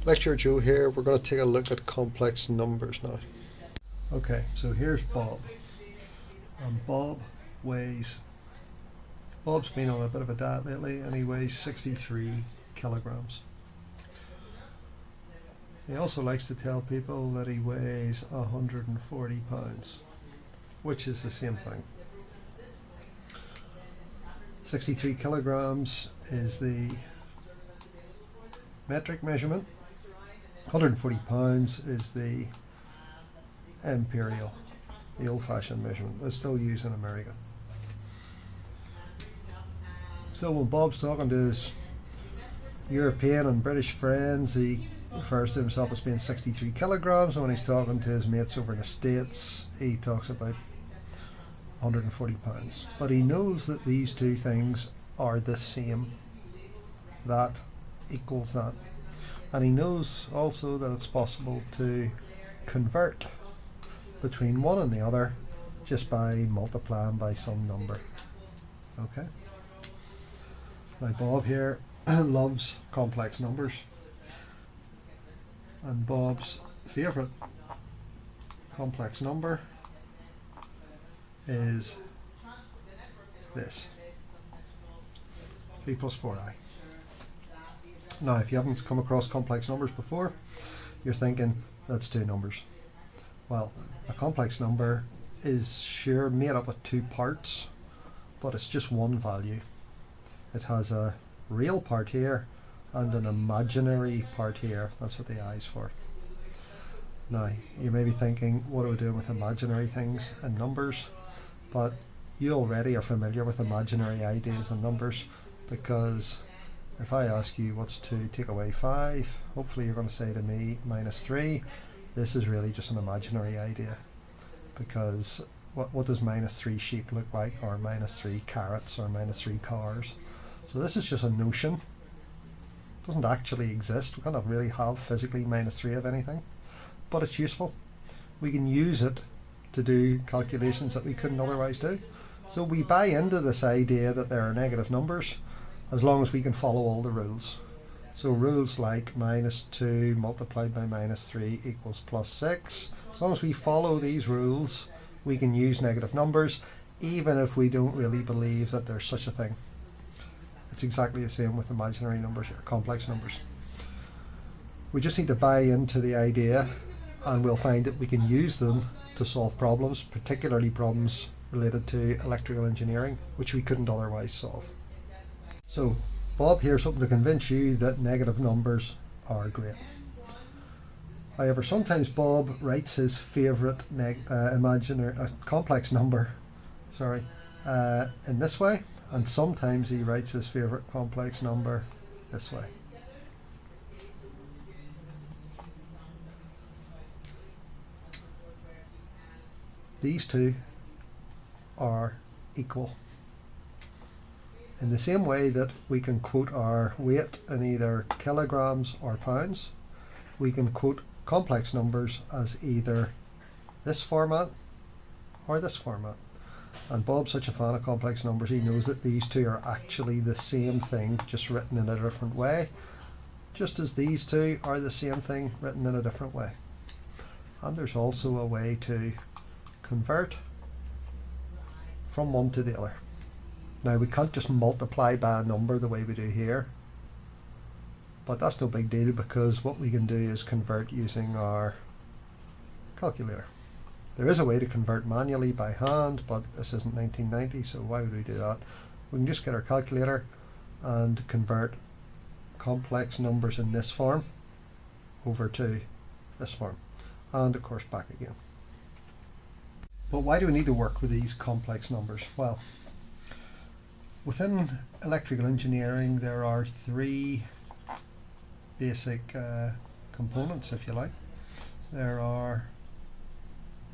Lecture Joe here. We're going to take a look at complex numbers now. Okay, so here's Bob. And Bob's been on a bit of a diet lately and he weighs 63 kilograms. He also likes to tell people that he weighs 140 pounds, which is the same thing. 63 kilograms is the metric measurement. 140 pounds is the imperial, the old-fashioned measurement. That's still used in America. So when Bob's talking to his European and British friends, he refers to himself as being 63 kilograms. And when he's talking to his mates over in the States, he talks about 140 pounds. But he knows that these two things are the same. That equals that. And he knows also that it's possible to convert between one and the other just by multiplying by some number. Okay? Now Bob here loves complex numbers. And Bob's favourite complex number is this. 3 plus 4i. Now, if you haven't come across complex numbers before, you're thinking, that's two numbers. Well, a complex number is sure made up of two parts, but it's just one value. It has a real part here and an imaginary part here. That's what the I is for. Now, you may be thinking, what are we doing with imaginary things and numbers? But you already are familiar with imaginary ideas and numbers, because if I ask you what's to take away 5, hopefully you're going to say to me minus 3. This is really just an imaginary idea, because what does minus 3 sheep look like, or minus 3 carrots, or minus 3 cars? So this is just a notion. It doesn't actually exist. We can't really have physically minus 3 of anything, but it's useful. We can use it to do calculations that we couldn't otherwise do. So we buy into this idea that there are negative numbers as long as we can follow all the rules. So rules like minus 2 multiplied by minus 3 equals plus 6. As long as we follow these rules, we can use negative numbers, even if we don't really believe that there's such a thing. It's exactly the same with imaginary numbers or complex numbers. We just need to buy into the idea, and we'll find that we can use them to solve problems, particularly problems related to electrical engineering, which we couldn't otherwise solve. So Bob here's hoping to convince you that negative numbers are great. However, sometimes Bob writes his favourite complex number in this way, and sometimes he writes his favourite complex number this way. These two are equal. In the same way that we can quote our weight in either kilograms or pounds, we can quote complex numbers as either this format or this format. And Bob's such a fan of complex numbers, he knows that these two are actually the same thing, just written in a different way, just as these two are the same thing written in a different way. And there's also a way to convert from one to the other. Now, we can't just multiply by a number the way we do here, but that's no big deal, because what we can do is convert using our calculator. There is a way to convert manually by hand, but this isn't 1990, so why would we do that? We can just get our calculator and convert complex numbers in this form over to this form, and of course back again. But why do we need to work with these complex numbers? Well, within electrical engineering, there are 3 basic components, if you like. There are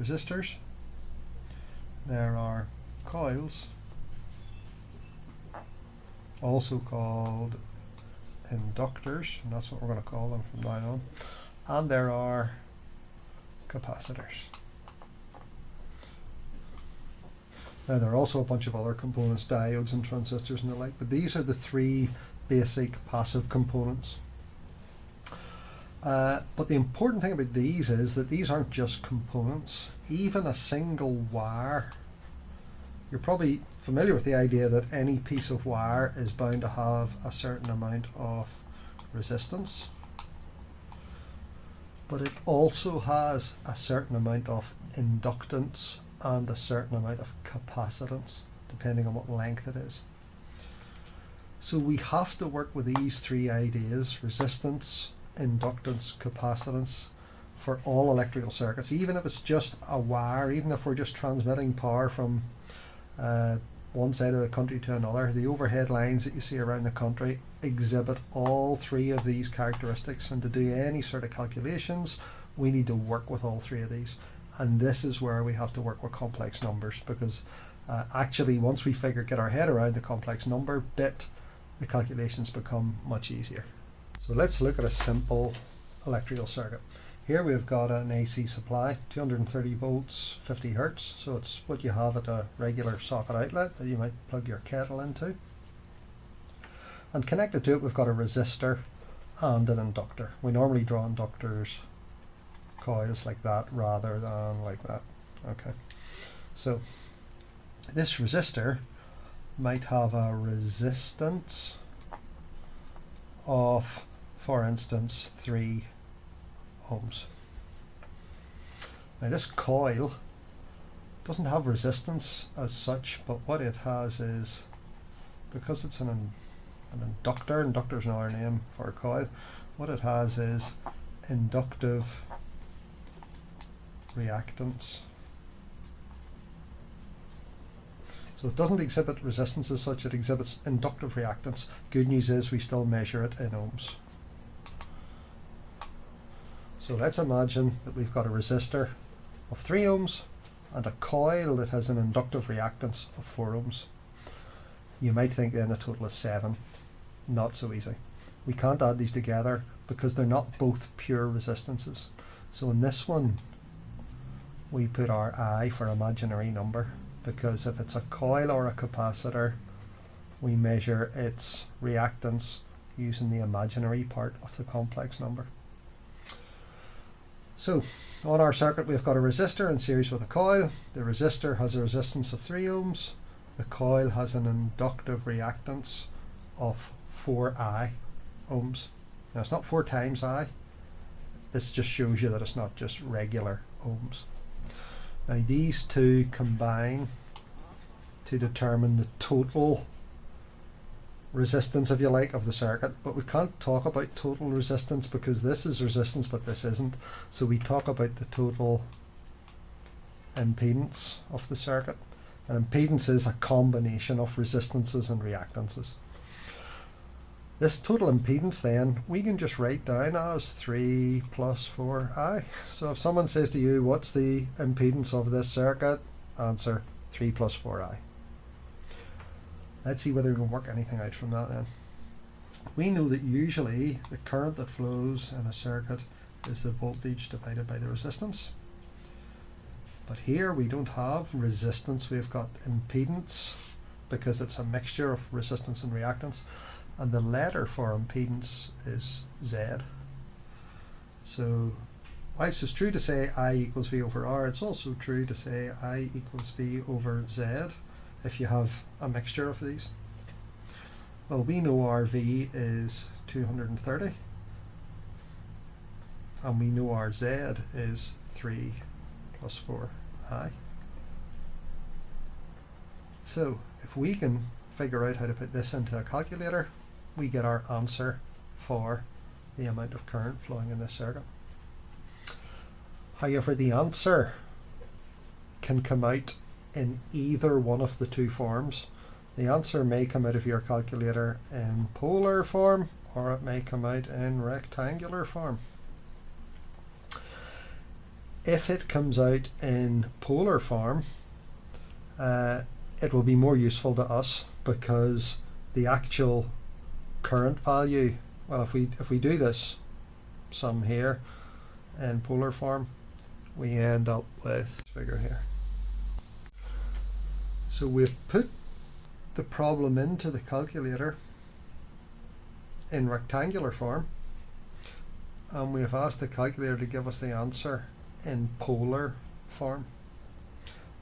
resistors, there are coils, also called inductors, and that's what we're going to call them from now on, and there are capacitors. Now, there are also a bunch of other components, diodes and transistors and the like, but these are the 3 basic passive components. But the important thing about these is that these aren't just components. Even a single wire, you're probably familiar with the idea that any piece of wire is bound to have a certain amount of resistance, but it also has a certain amount of inductance and a certain amount of capacitance, depending on what length it is. So we have to work with these three ideas: resistance, inductance, capacitance, for all electrical circuits. Even if it's just a wire, even if we're just transmitting power from one side of the country to another, the overhead lines that you see around the country exhibit all three of these characteristics, and to do any sort of calculations we need to work with all three of these. And this is where we have to work with complex numbers, because actually once we get our head around the complex number bit, the calculations become much easier. So let's look at a simple electrical circuit. Here we've got an AC supply, 230 volts, 50 hertz. So it's what you have at a regular socket outlet that you might plug your kettle into. And connected to it we've got a resistor and an inductor. We normally draw inductors, coils like that rather than like that. Okay. So this resistor might have a resistance of, for instance, 3 ohms. Now this coil doesn't have resistance as such, but what it has is, because it's an inductor is another name for a coil, what it has is inductive reactance. So it doesn't exhibit resistance as such, it exhibits inductive reactance. Good news is we still measure it in ohms. So let's imagine that we've got a resistor of 3 ohms and a coil that has an inductive reactance of 4 ohms. You might think then the total is 7. Not so easy. We can't add these together because they're not both pure resistances. So in this one we put our I for imaginary number, because if it's a coil or a capacitor we measure its reactance using the imaginary part of the complex number. So on our circuit we've got a resistor in series with a coil. The resistor has a resistance of 3 ohms. The coil has an inductive reactance of 4I ohms. Now it's not 4 times I. This just shows you that it's not just regular ohms. Now these two combine to determine the total resistance, if you like, of the circuit, but we can't talk about total resistance because this is resistance but this isn't. So we talk about the total impedance of the circuit, and impedance is a combination of resistances and reactances. This total impedance then we can just write down as 3 plus 4I. So if someone says to you, what's the impedance of this circuit? Answer, 3 plus 4I. Let's see whether we can work anything out from that then. We know that usually the current that flows in a circuit is the voltage divided by the resistance. But here we don't have resistance, we've got impedance, because it's a mixture of resistance and reactance. And the letter for impedance is Z. So whilst it's true to say I equals V over R, it's also true to say I equals V over Z if you have a mixture of these. Well, we know our V is 230 and we know our Z is 3 plus 4I. So if we can figure out how to put this into a calculator, we get our answer for the amount of current flowing in this circuit. However, the answer can come out in either one of the two forms. The answer may come out of your calculator in polar form, or it may come out in rectangular form. If it comes out in polar form, it will be more useful to us, because the actual current value, well, if we do this sum here in polar form, we end up with this figure here. So we've put the problem into the calculator in rectangular form, and we have asked the calculator to give us the answer in polar form.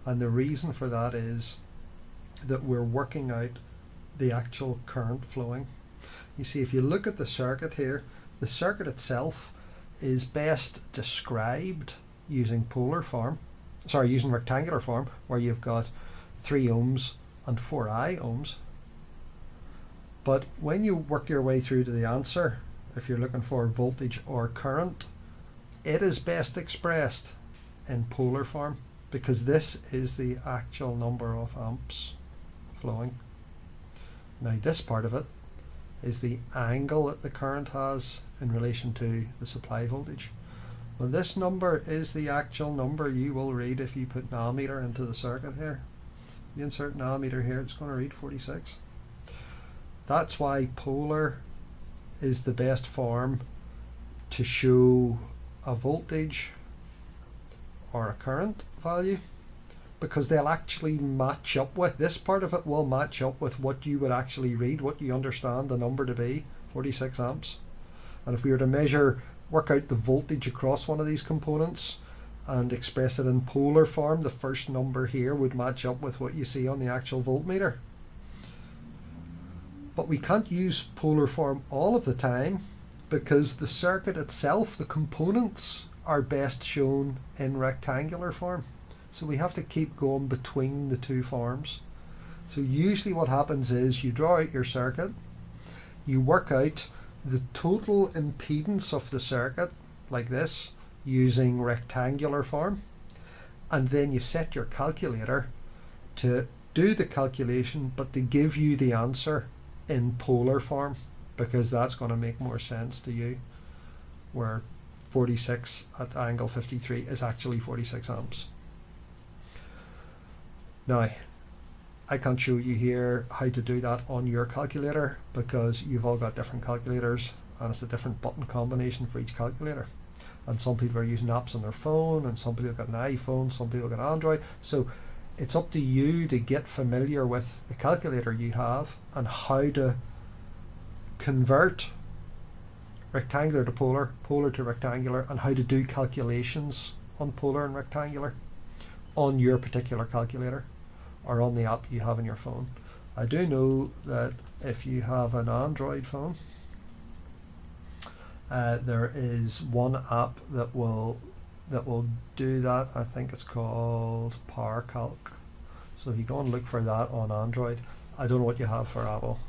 And the reason for that is that we're working out the actual current flowing. You see, if you look at the circuit here, the circuit itself is best described using using rectangular form, where you've got 3 ohms and 4i ohms. But when you work your way through to the answer, if you're looking for voltage or current, it is best expressed in polar form, because this is the actual number of amps flowing. Now this part of it is the angle that the current has in relation to the supply voltage. Well, this number is the actual number you will read if you put nanometer into the circuit here. You insert nanometer here, it's going to read 46. That's why polar is the best form to show a voltage or a current value, because they'll actually match up with, this part of it will match up with what you would actually read, what you understand the number to be, 46 amps. And if we were to work out the voltage across one of these components and express it in polar form, the first number here would match up with what you see on the actual voltmeter. But we can't use polar form all of the time, because the circuit itself, the components, are best shown in rectangular form. So we have to keep going between the two forms. So usually what happens is you draw out your circuit, you work out the total impedance of the circuit, like this, using rectangular form, and then you set your calculator to do the calculation, but to give you the answer in polar form, because that's going to make more sense to you, where 46 at angle 53 is actually 46 amps. Now, I can't show you here how to do that on your calculator, because you've all got different calculators and it's a different button combination for each calculator. And some people are using apps on their phone, and some people have got an iPhone, some people have got Android. So it's up to you to get familiar with the calculator you have and how to convert rectangular to polar, polar to rectangular, and how to do calculations on polar and rectangular on your particular calculator or on the app you have on your phone. I do know that if you have an Android phone, there is one app that will do that. I think it's called PowerCalc. So if you go and look for that on Android, I don't know what you have for Apple.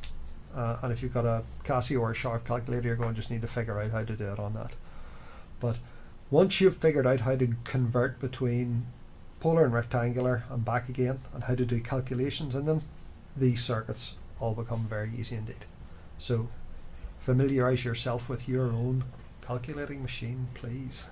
And if you've got a Casio or a Sharp calculator, you're going to just need to figure out how to do it on that. But once you've figured out how to convert between polar and rectangular and back again, and how to do calculations in them, these circuits all become very easy indeed. So familiarize yourself with your own calculating machine, please.